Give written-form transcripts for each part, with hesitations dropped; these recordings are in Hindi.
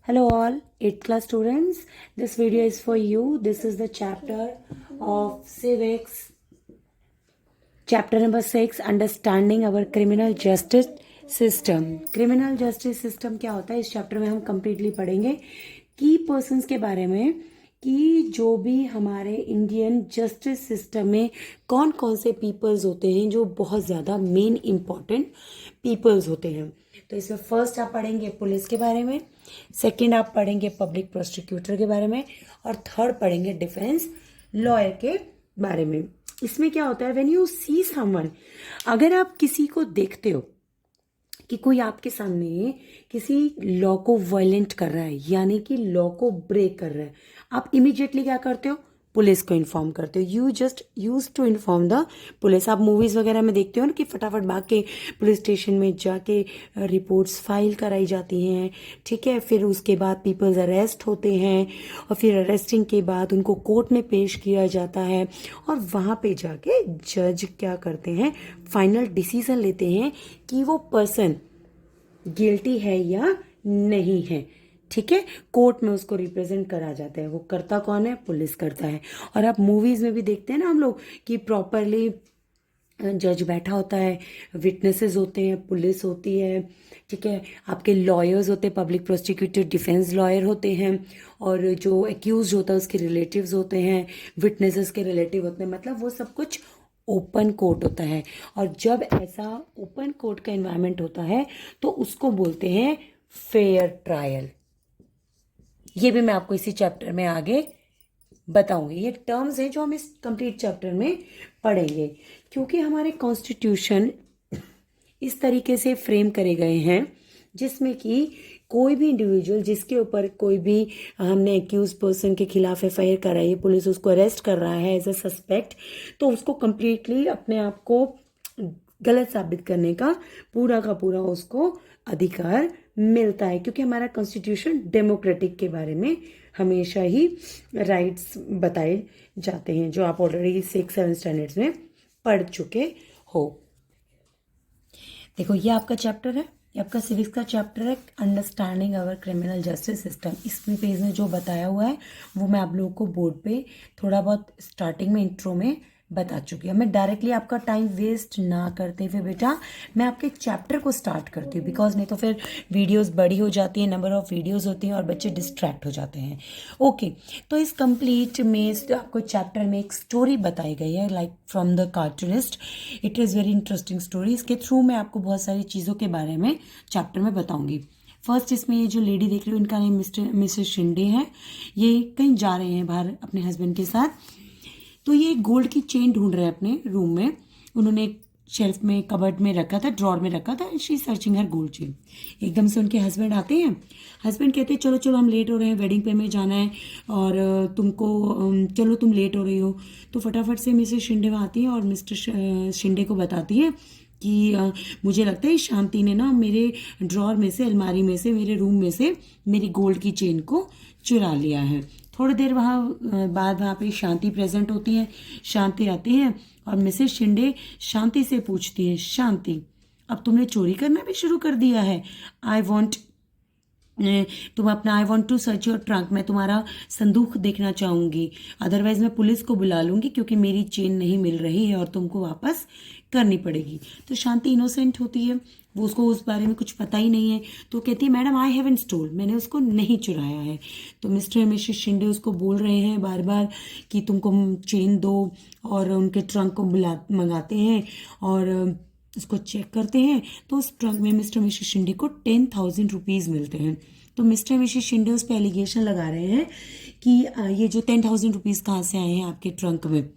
Hello all 8th class students. This video is for you. This is the chapter of civics. Chapter number 6, understanding our criminal justice system. Criminal justice system क्या होता है, इस चैप्टर में हम completely पढ़ेंगे की पर्सन्स के बारे में कि जो भी हमारे इंडियन जस्टिस सिस्टम में कौन कौन से पीपल्स होते हैं जो बहुत ज़्यादा मेन इम्पॉर्टेंट पीपल्स होते हैं। तो इसमें फर्स्ट आप पढ़ेंगे पुलिस के बारे में, सेकंड आप पढ़ेंगे पब्लिक प्रोसिक्यूटर के बारे में, और थर्ड पढ़ेंगे डिफेंस लॉयर के बारे में। इसमें क्या होता है, व्हेन यू सी समवन, अगर आप किसी को देखते हो कि कोई आपके सामने किसी लॉ को वायलेंट कर रहा है यानी कि लॉ को ब्रेक कर रहा है, आप इमीडिएटली क्या करते हो, पुलिस को इन्फॉर्म करते हो। You just use to inform the police. आप मूवीज़ वगैरह में देखते हो ना कि फटाफट भाग के पुलिस स्टेशन में जाके रिपोर्ट्स फाइल कराई जाती हैं, ठीक है। फिर उसके बाद पीपल्स अरेस्ट होते हैं और फिर अरेस्टिंग के बाद उनको कोर्ट में पेश किया जाता है और वहाँ पे जाके जज क्या करते हैं, फाइनल डिसीजन लेते हैं कि वो पर्सन गिल्टी है या नहीं है, ठीक है। कोर्ट में उसको रिप्रेजेंट करा जाता है। वो करता कौन है, पुलिस करता है। और आप मूवीज में भी देखते हैं ना हम लोग कि प्रॉपरली जज बैठा होता है, विटनेसेस होते हैं, पुलिस होती है, ठीक है, आपके लॉयर्स होते हैं, पब्लिक प्रोसिक्यूटर, डिफेंस लॉयर होते हैं, और जो एक्यूज होता है उसके रिलेटिव्स होते हैं, विटनेसेस के रिलेटिव होते हैं। मतलब वो सब कुछ ओपन कोर्ट होता है। और जब ऐसा ओपन कोर्ट का एनवायरनमेंट होता है तो उसको बोलते हैं फेयर ट्रायल। ये भी मैं आपको इसी चैप्टर में आगे बताऊंगी। ये टर्म्स हैं जो हम इस कंप्लीट चैप्टर में पढ़ेंगे, क्योंकि हमारे कॉन्स्टिट्यूशन इस तरीके से फ्रेम करे गए हैं जिसमें कि कोई भी इंडिविजुअल जिसके ऊपर कोई भी हमने एक्यूज पर्सन के खिलाफ एफआईआर कराई है, पुलिस उसको अरेस्ट कर रहा है एज अ सस्पेक्ट, तो उसको कंप्लीटली अपने आप को गलत साबित करने का पूरा उसको अधिकार मिलता है, क्योंकि हमारा कॉन्स्टिट्यूशन डेमोक्रेटिक के बारे में हमेशा ही राइट्स बताए जाते हैं, जो आप ऑलरेडी 6-7 स्टैंडर्ड्स में पढ़ चुके हो। देखो ये आपका चैप्टर है, ये आपका सिविक्स का चैप्टर है, understanding our criminal justice system. इसमें पेज में जो बताया हुआ है वो मैं आप लोगों को बोर्ड पे थोड़ा बहुत स्टार्टिंग में इंट्रो में बता चुकी हूँ। मैं डायरेक्टली आपका टाइम वेस्ट ना करते हुए बेटा मैं आपके चैप्टर को स्टार्ट करती हूँ, बिकॉज नहीं तो फिर वीडियोस बड़ी हो जाती है, नंबर ऑफ वीडियोस होती हैं और बच्चे डिस्ट्रैक्ट हो जाते हैं। ओके, तो इस कंप्लीट में आपको चैप्टर में एक स्टोरी बताई गई है, like from the cartoonist. It is very interesting story. इसके थ्रू मैं आपको बहुत सारी चीज़ों के बारे में चैप्टर में बताऊंगी। फर्स्ट इसमें ये जो लेडी देख रही हो इनका नेम मिसेस शिंदे है। ये कहीं जा रहे हैं बाहर अपने हस्बैंड के साथ, तो ये गोल्ड की चेन ढूंढ रहे हैं अपने रूम में। उन्होंने एक शेल्फ में, कबर्ड में रखा था, ड्रॉर में रखा था। She searching her gold chain. एकदम से उनके हस्बैंड आते हैं। हस्बैंड कहते हैं चलो चलो हम लेट हो रहे हैं, वेडिंग पे में जाना है और तुमको चलो तुम लेट हो रही हो। तो फटाफट से मिसेस शिंदे वहाँ आती है और मिस्टर शिंदे को बताती है कि मुझे लगता है शांति ने ना मेरे ड्रॉर में से, अलमारी में से, मेरे रूम में से मेरी गोल्ड की चेन को चुरा लिया है। थोड़ी देर बाद वहाँ पे शांति प्रेजेंट होती है। शांति आती है और मिसेस शिंदे शांति से पूछती है, शांति अब तुमने चोरी करना भी शुरू कर दिया है? I want to search your trunk. मैं तुम्हारा संदूक देखना चाहूँगी, अदरवाइज मैं पुलिस को बुला लूँगी क्योंकि मेरी चेन नहीं मिल रही है और तुमको वापस करनी पड़ेगी। तो शांति इनोसेंट होती है, वो उसको उस बारे में कुछ पता ही नहीं है, तो कहती है मैडम आई हैवंट स्टोल, मैंने उसको नहीं चुराया है। तो मिस्टर मिसेस शिंदे उसको बोल रहे हैं बार बार कि तुमको चेन दो, और उनके ट्रंक को मंगाते हैं और उसको चेक करते हैं। तो उस ट्रंक में मिस्टर मिसेस शिंदे को 10,000 रुपीज़ मिलते हैं। तो मिस्टर मिसेस शिंदे उस पर एलिगेशन लगा रहे हैं कि ये जो 10,000 रुपीज़ कहाँ से आए हैं आपके ट्रंक में,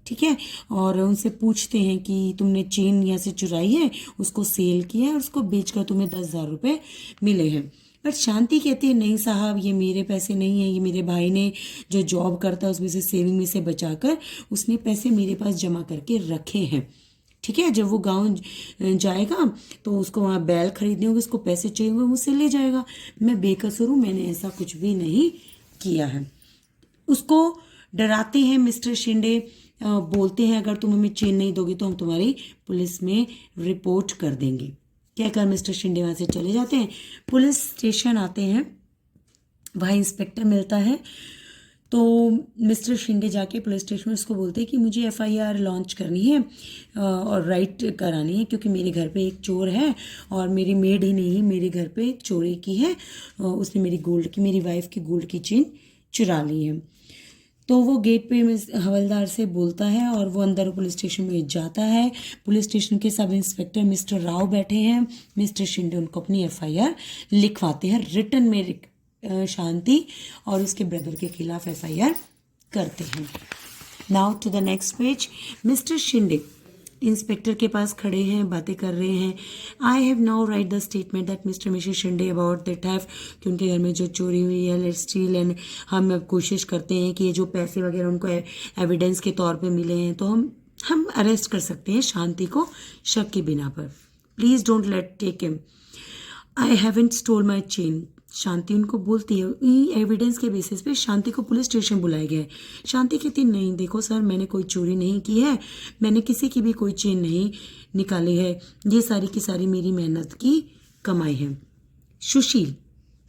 ठीक है। और उनसे पूछते हैं कि तुमने चेन यहाँ से चुराई है, उसको सेल किया है और उसको बेचकर तुम्हें 10,000 रुपये मिले हैं। पर शांति कहती है नहीं साहब, ये मेरे पैसे नहीं है, ये मेरे भाई ने जो जॉब करता है उसमें से, सेविंग में से बचाकर उसने पैसे मेरे पास जमा करके रखे हैं, ठीक है। जब वो गांव जाएगा तो उसको वहाँ बैल खरीदने होंगे, उसको पैसे चाहिए होंगे, मुझसे ले जाएगा। मैं बेकसूर हूँ, मैंने ऐसा कुछ भी नहीं किया है। उसको डराते हैं मिस्टर शिंदे, बोलते हैं अगर तुम हमें चेन नहीं दोगे तो हम तुम्हारी पुलिस में रिपोर्ट कर देंगे। कहकर मिस्टर शिंदे वहाँ से चले जाते हैं। पुलिस स्टेशन आते हैं वहाँ इंस्पेक्टर मिलता है। तो मिस्टर शिंदे जाके पुलिस स्टेशन में उसको बोलते हैं कि मुझे एफआईआर लॉन्च करनी है और राइट करानी है, क्योंकि मेरे घर पे एक चोर है और मेरी मेड ही नहीं मेरे घर पे चोरी की है। उसने मेरी वाइफ की गोल्ड की चेन चुरा ली है। तो वो गेट पे हवलदार से बोलता है और वो अंदर पुलिस स्टेशन में जाता है। पुलिस स्टेशन के सब इंस्पेक्टर मिस्टर राव बैठे हैं। मिस्टर शिंदे उनको अपनी एफआईआर लिखवाते हैं रिटन में, शांति और उसके ब्रदर के खिलाफ एफआईआर करते हैं। Now to the next page. Mister Shinde inspector के पास खड़े हैं, बातें कर रहे हैं। I have now right the statement that Mister Mrs Shinde about the theft, कि उनके घर में जो चोरी हुई है, लेट्स स्टील, एंड हम अब कोशिश करते हैं कि ये जो पैसे वगैरह उनको एविडेंस के तौर पे मिले हैं तो हम अरेस्ट कर सकते हैं शांति को शक के बिना पर। Please don't let take him, I haven't stole my chain. Shanti उनको बोलती है, एविडेंस के बेसिस पे शांति को पुलिस स्टेशन बुलाया गया है। शांति कहती नहीं, देखो सर, मैंने कोई चोरी नहीं की है, मैंने किसी की भी कोई चेन नहीं निकाली है, ये सारी की सारी मेरी मेहनत की कमाई है। सुशील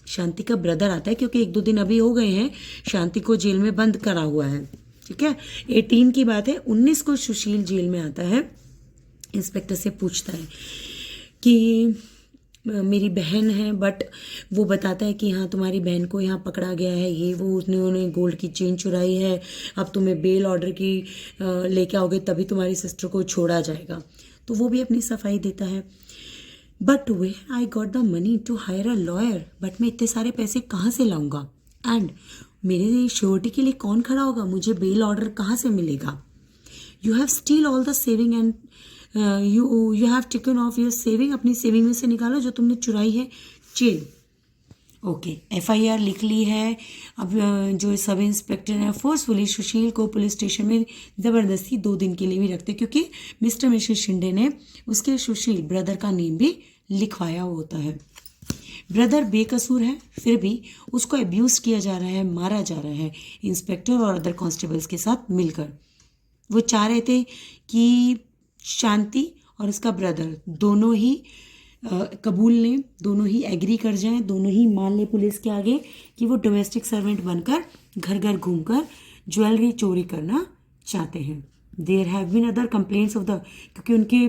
शांति का ब्रदर आता है, क्योंकि 1-2 दिन अभी हो गए हैं शांति को जेल में बंद करा हुआ है, ठीक है। 18 की बात है, 19 को सुशील जेल में आता है। इंस्पेक्टर से पूछता है कि मेरी बहन है, बट वो बताता है कि हाँ तुम्हारी बहन को यहाँ पकड़ा गया है, ये वो, उसने उन्हें गोल्ड की चेन चुराई है, अब तुम्हें बेल ऑर्डर की लेके आओगे तभी तुम्हारी सिस्टर को छोड़ा जाएगा। तो वो भी अपनी सफाई देता है। But way I got the money to hire a lawyer, but मैं इतने सारे पैसे कहाँ से लाऊंगा, एंड मेरे श्योरिटी के लिए कौन खड़ा होगा, मुझे बेल ऑर्डर कहाँ से मिलेगा। You have steel all the saving and you have taken of your saving, अपनी सेविंग में से निकालो जो तुमने चुराई है चेन। ओके, एफआईआर लिख ली है। अब जो सब इंस्पेक्टर है फोर्सफुली सुशील को पुलिस स्टेशन में ज़बरदस्ती 2 दिन के लिए भी रखते, क्योंकि मिस्टर मिसेस शिंदे ने उसके सुशील ब्रदर का नेम भी लिखवाया होता है। ब्रदर बेकसूर है, फिर भी उसको अब्यूज किया जा रहा है, मारा जा रहा है इंस्पेक्टर और अदर कांस्टेबल्स के साथ मिलकर। वो चाह रहे थे कि शांति और उसका ब्रदर दोनों ही कबूल लें, दोनों ही एग्री कर जाएं, दोनों ही मान लें पुलिस के आगे कि वो डोमेस्टिक सर्वेंट बनकर घर घर घूमकर ज्वेलरी चोरी करना चाहते हैं। There have been other complaints of the, क्योंकि उनके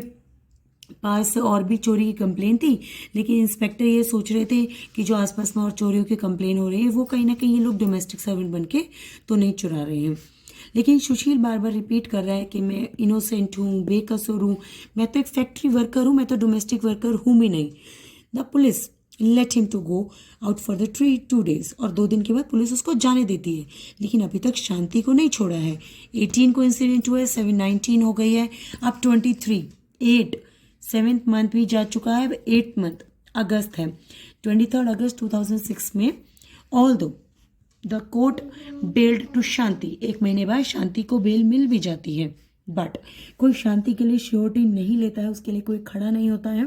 पास और भी चोरी की कंप्लेन थी, लेकिन इंस्पेक्टर ये सोच रहे थे कि जो आसपास में और चोरियों की कंप्लेन हो रही है वो कहीं ना कहीं ये लोग डोमेस्टिक सर्वेंट बन के तो नहीं चुरा रहे हैं। लेकिन सुशील बार बार रिपीट कर रहा है कि मैं इनोसेंट हूँ, बेकसूर हूँ, मैं तो एक फैक्ट्री वर्कर हूँ, मैं तो डोमेस्टिक वर्कर हूँ भी नहीं। The police let him to go out for the 2 days, और 2 दिन के बाद पुलिस उसको जाने देती है, लेकिन अभी तक शांति को नहीं छोड़ा है। 18 को इंसिडेंट हुआ है, 19 हो गई है, अब 23, 8, 7th मंथ भी जा चुका है, 8th मंथ अगस्त है। 23 अगस्त 2006 में ऑल दो द कोर्ट बेल्ड टू शांति, 1 महीने बाद शांति को बेल मिल भी जाती है, बट कोई शांति के लिए श्योरिटी नहीं लेता है, उसके लिए कोई खड़ा नहीं होता है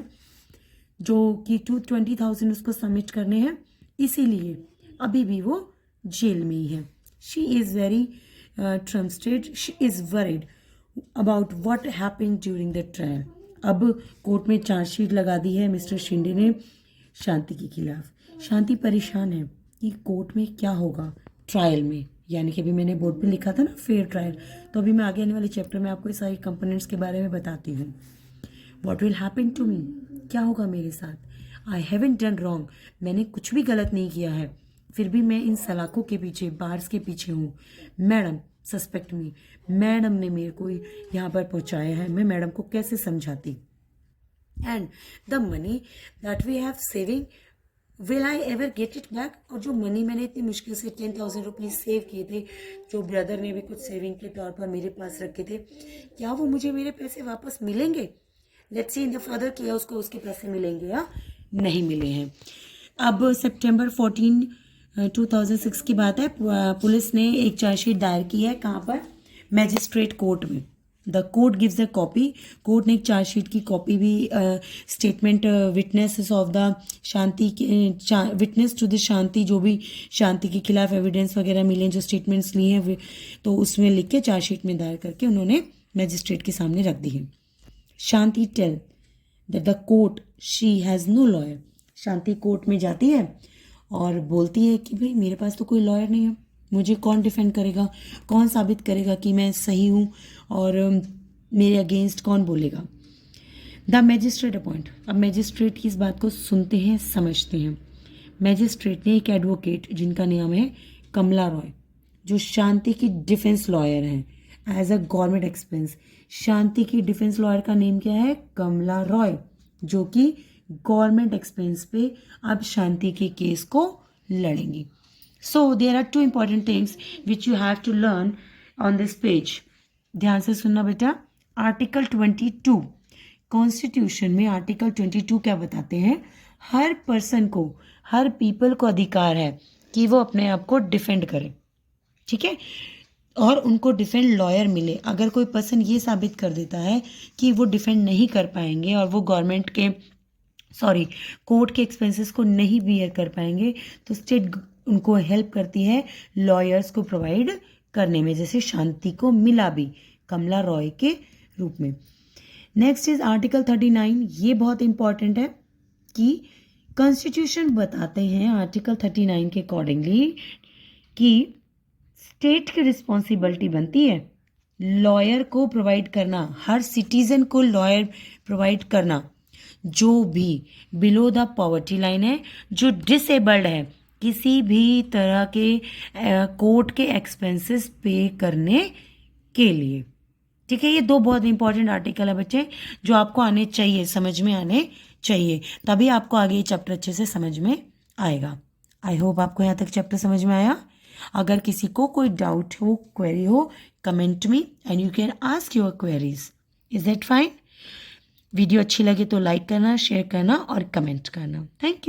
जो कि 20,000 उसको सबमिट करने हैं, इसीलिए अभी भी वो जेल में ही है। She is very traumatised, she is worried about what happened during the trial. अब कोर्ट में चार्जशीट लगा दी है मिस्टर शिंदे ने शांति के खिलाफ। शांति परेशान है कि कोर्ट में क्या होगा ट्रायल में, यानी कि अभी मैंने बोर्ड पे लिखा था ना फेयर ट्रायल, तो अभी मैं आगे आने वाले चैप्टर में आपको सारी कंपोनेंट्स के बारे में बताती हूँ। What will happen to me, क्या होगा मेरे साथ। आई हैवंट डन रॉन्ग, मैंने कुछ भी गलत नहीं किया है, फिर भी मैं इन सलाखों के पीछे, बार्स के पीछे हूँ। मैडम सस्पेक्ट मी, मैडम ने मेरे को यहाँ पर पहुँचाया है, मैं मैडम को कैसे समझाती। And the money that we have saving, will I ever get it back. और जो मनी मैंने इतनी मुश्किल से 10,000 रुपीज़ सेव किए थे, जो ब्रदर ने भी कुछ सेविंग के तौर पर मेरे पास रखे थे, क्या वो मुझे मेरे पैसे वापस मिलेंगे। Let's see in the further किया उसको उसके पैसे मिलेंगे या नहीं मिले हैं। अब सितंबर 14, 2006 की बात है, पुलिस ने एक चार्जशीट दायर की है, कहाँ पर, मैजिस्ट्रेट कोर्ट में। The court gives the copy, court ने एक चार्जशीट की कॉपी भी, statement witnesses of the Shanti, witness to the Shanti, जो भी शांति के खिलाफ एविडेंस वगैरह मिले, जो स्टेटमेंट्स लिए हैं, तो उसमें लिख के चार्जशीट में दायर करके उन्होंने मैजिस्ट्रेट के सामने रख दी है। Shanti tell that the court she has no lawyer, Shanti court में जाती है और बोलती है कि भाई मेरे पास तो कोई लॉयर नहीं है, मुझे कौन डिफेंड करेगा, कौन साबित करेगा कि मैं सही हूँ और मेरे अगेंस्ट कौन बोलेगा। द मैजिस्ट्रेट अपॉइंट, अब मैजिस्ट्रेट की इस बात को सुनते हैं, समझते हैं। मैजिस्ट्रेट ने एक एडवोकेट जिनका नाम है कमला रॉय, जो शांति की डिफेंस लॉयर हैं एज अ गवर्नमेंट एक्सपेंस। शांति की डिफेंस लॉयर का नेम क्या है? कमला रॉय, जो कि गवर्नमेंट एक्सपेंस पे अब शांति के केस को लड़ेंगी। So there are two important things which you have to learn on this page. ध्यान से सुनना बेटा। आर्टिकल 22 कॉन्स्टिट्यूशन में आर्टिकल 22 क्या बताते हैं? हर पर्सन को, हर पीपल को अधिकार है कि वो अपने आप को डिफेंड करे, ठीक है, और उनको डिफेंड लॉयर मिले। अगर कोई पर्सन ये साबित कर देता है कि वो डिफेंड नहीं कर पाएंगे और वो गवर्नमेंट के कोर्ट के एक्सपेंसेस को नहीं बियर कर पाएंगे, तो स्टेट उनको हेल्प करती है लॉयर्स को प्रोवाइड करने में, जैसे शांति को मिला भी कमला रॉय के रूप में। Next is article 39। ये बहुत इंपॉर्टेंट है कि कॉन्स्टिट्यूशन बताते हैं आर्टिकल 39 के अकॉर्डिंगली कि स्टेट की रिस्पॉन्सिबिलिटी बनती है लॉयर को प्रोवाइड करना, हर सिटीजन को लॉयर प्रोवाइड करना जो भी बिलो द पॉवर्टी लाइन है, जो डिसेबल्ड है, किसी भी तरह के कोर्ट के एक्सपेंसेस पे करने के लिए, ठीक है। ये दो बहुत इंपॉर्टेंट आर्टिकल है बच्चे, जो आपको आने चाहिए, समझ में आने चाहिए, तभी आपको आगे ये चैप्टर अच्छे से समझ में आएगा। आई होप आपको यहाँ तक चैप्टर समझ में आया। अगर किसी को कोई डाउट हो, क्वेरी हो, comment me and you can ask your queries. Is that fine? Video अच्छी लगे तो लाइक करना, शेयर करना और कमेंट करना। Thank you.